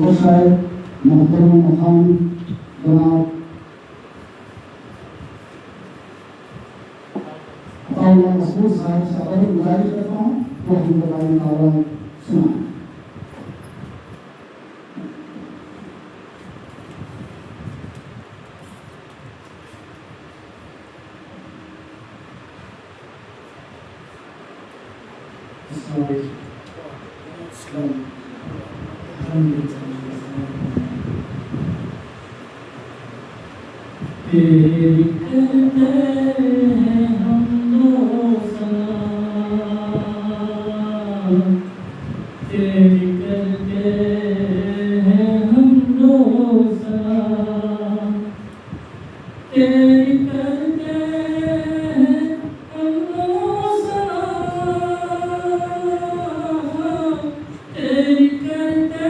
साहब मोहतरम मकाम जनाब अताउल्लाह मसूद साहब से अगर गुजारिश करता हूँ तो हम दवाई नारा सुनाएं। तेरी करते हैं हम दो सलाम, तेरी करते हैं हम दो सलाम, तेरी करते हैं हम दो सलाम, तेरी करते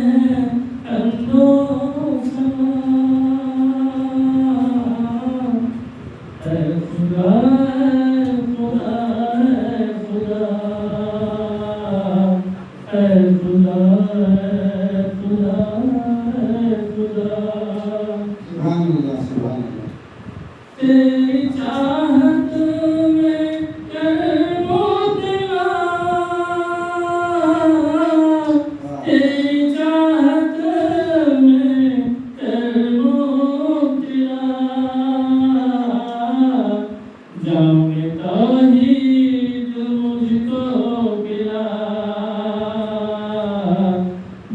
हैं हम दो तेरी चाहत में कर्मो दिला, तेरी चाहत में कर्मो दिला, जामे तौहीद मुझको गिला,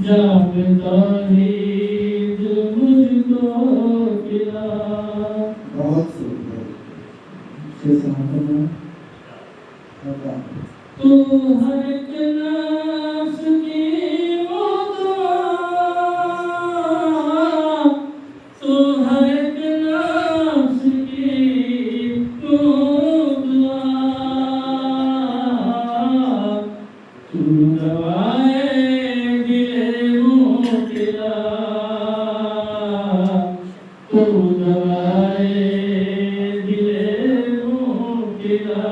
जामे तौहीद मुझको गिला। बहुत तू हर एक नफ्स की मुतवा, तू हर एक नफ्स की मुतवा, तू दवाए दिले मुतिला, तू दवाए दिले मुतिला।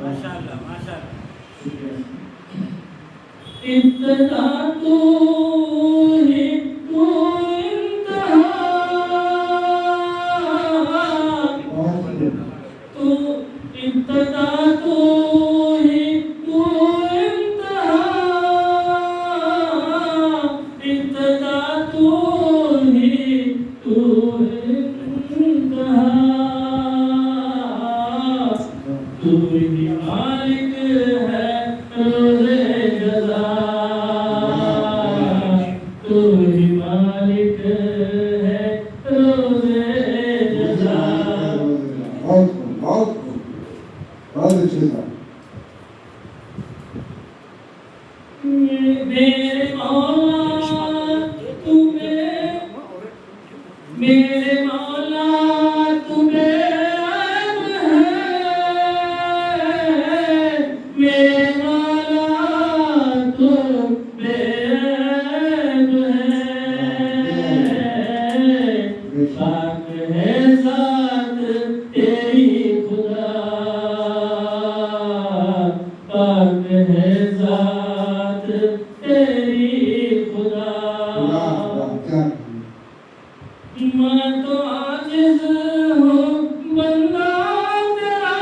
माशाअल्लाह माशाअल्लाह। इब्तिदा तू ही तू इंतहा, तू इब्तिदा तू ही तू इंतहा, इब्तिदा तू ही तू इंतहा, तू ही मालिक है रोज़े जज़ा, तू ही मालिक है रोज़े जज़ा। बहुत अच्छे था। मेरे मौला तुम्हें, मेरे मौला तुम्हें ऐब है, मेरे मौला तुम्हें ऐब है, पाक है ज़ात तेरी खुदा, पाक है ज़ात तेरी खुदा। मैं तो आजिज़ हूँ बंदा तेरा,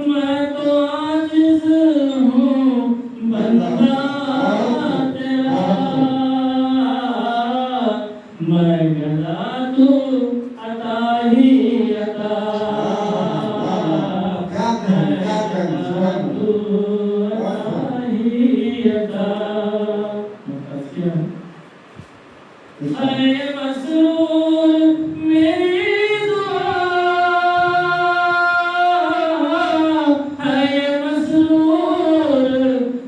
मैं तो आजिज़ हूँ बंदा तेरा, मैं गदा तू अता ही अता, तू अता ही अता। अरे मसरूर मेरी दुआ, है मसरूर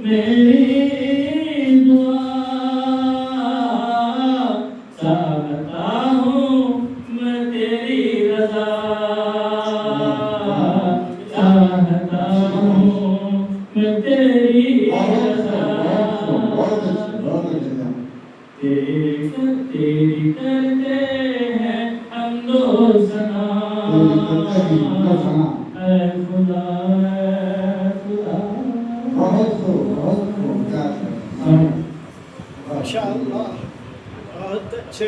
मेरी दुआ, चाहता हूँ मैं तेरी रज़ा, चाहता हूँ मैं तेरी रज़ा। तेरी करते हैं हम दो सना, ऐ खुदा, ऐ खुदा। हाँ। माशाअल्लाह बहुत अच्छे।